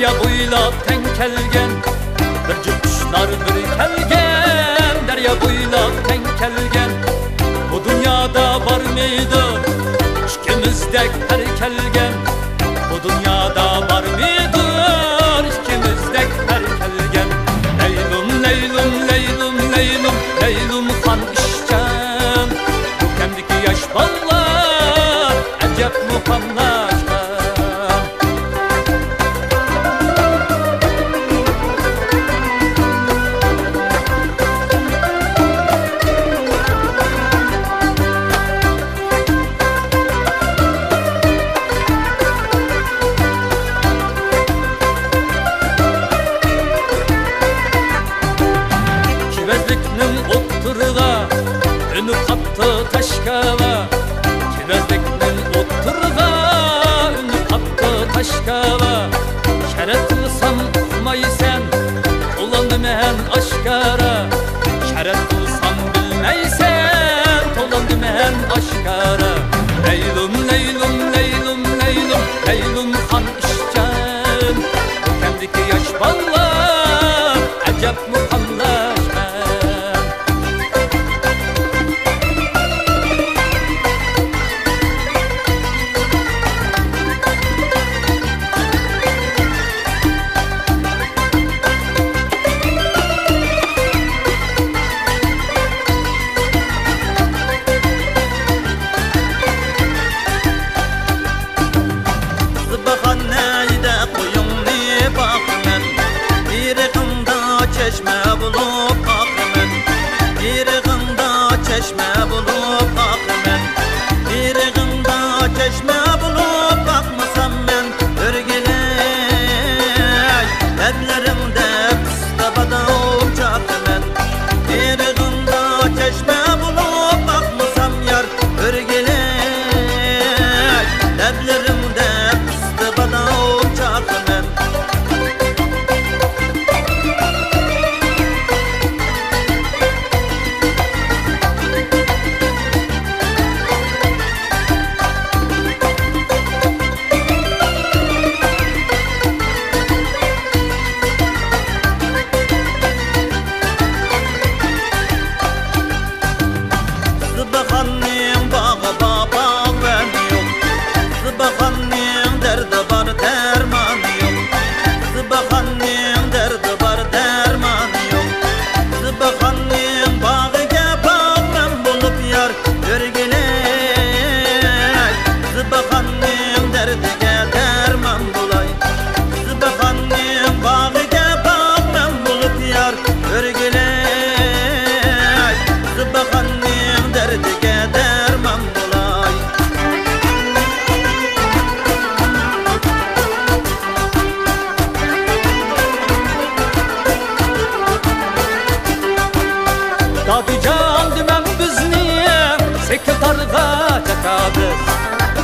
Derya boylap ten kelgen, bir jup qushlar bir kelgen. Derya boylap ten kelgen, bu dünyada var mıydı ikimizdek her kelgen? Bu dünyada var mıydı ikimizdek her kelgen? Leylum leylum leylum leylum leylum han işcan, bu kendiki yaş ballar acep mukamlaşkan. Önü kaptı taşkala, kirazlıkның oturga. Önü kaptı taşkala, şeret kılsam uqmaysan, tolandım en aşkara. Şeret kılsam bilmeysen, tolandım en aşkara. Leylum leylum leylum leylum leylum han işcan, bu kendiki yaş ballar acep mukamlaşkan. Çeşme bulup akmen, irğında çeşme bulup akmen, irğında çeşme bulup akmasam ben örgüley, ellerimde pıstabada uçakmen, irğında çeşme bulup akmasam yar örgüley, ellerimde pıstabada uçakmen. Zıbahanning bağı baba ben yok, Zıbahanning derdi var derman yok, Zıbahanning derdi var derman yok, Zıbahanning bağıga bağlan bulup yar örgüley, Zıbahanning derdiga derman bulay, Zıbahanning bağıga bağlan bulup yar örgüley, Zıbahanning derdiga derman bulay. Dadıcan demem biz niye sekretarga çakabız?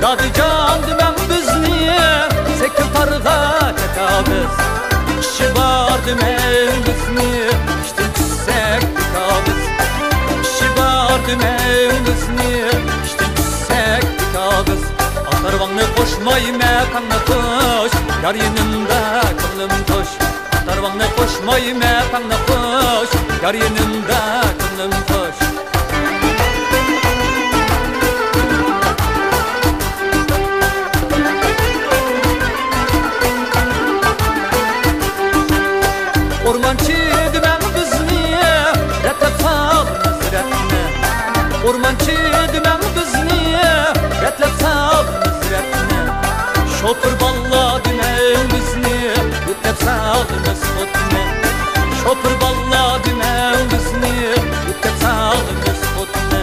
Dadıcan demem biz niye sekretarga çakabız? İşi var demem biz niye işte düşsek tıkabız? İşi var demem biz niye işte düşsek tıkabız? Atarvanı koşmay mekanı koş, yar yanımda kılım koş. Atarvanı koşmay mekanı koş, yar yanımda kılım koş. Ormançı demem biz niye retep sağımız retne? Ormançı demem biz niye retep sağımız retne? Şoför balla demem biz niye retep sağımız retne? Şoför balla demem biz niye retep sağımız retne?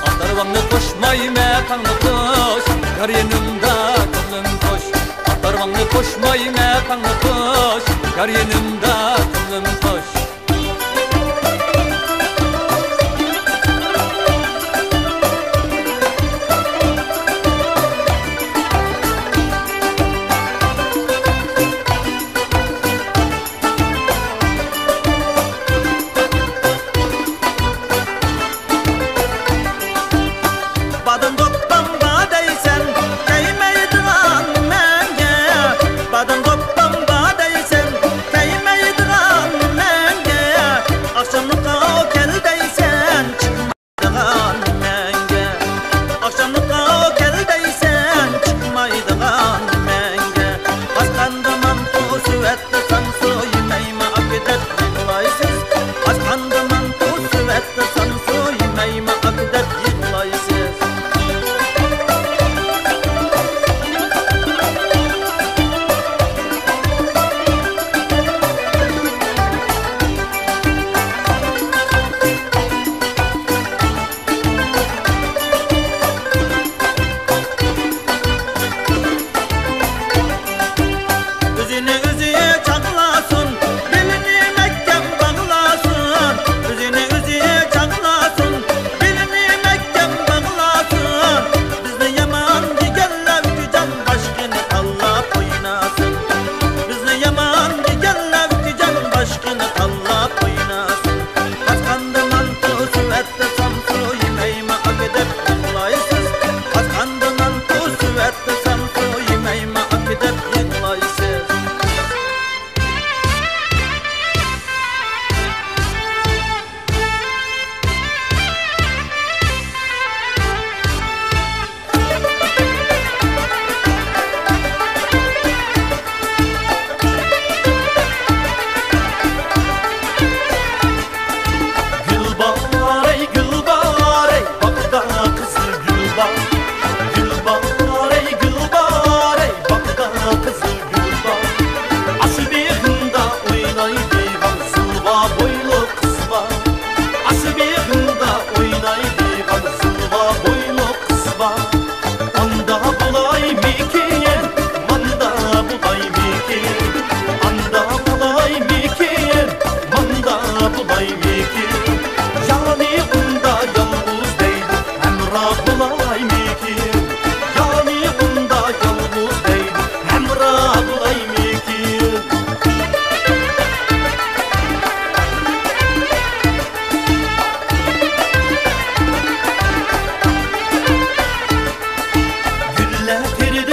Atarvanı koşmay mekanı koş, yar yanımda kılım koş. Atarvanı koşmay mekanı koş, yar yanımda kılım koş. Badın koptan badaysan, değmeydiğen menge. Badın koptan badaysan, Hatta sen koymayma akidep yıklaysız Teride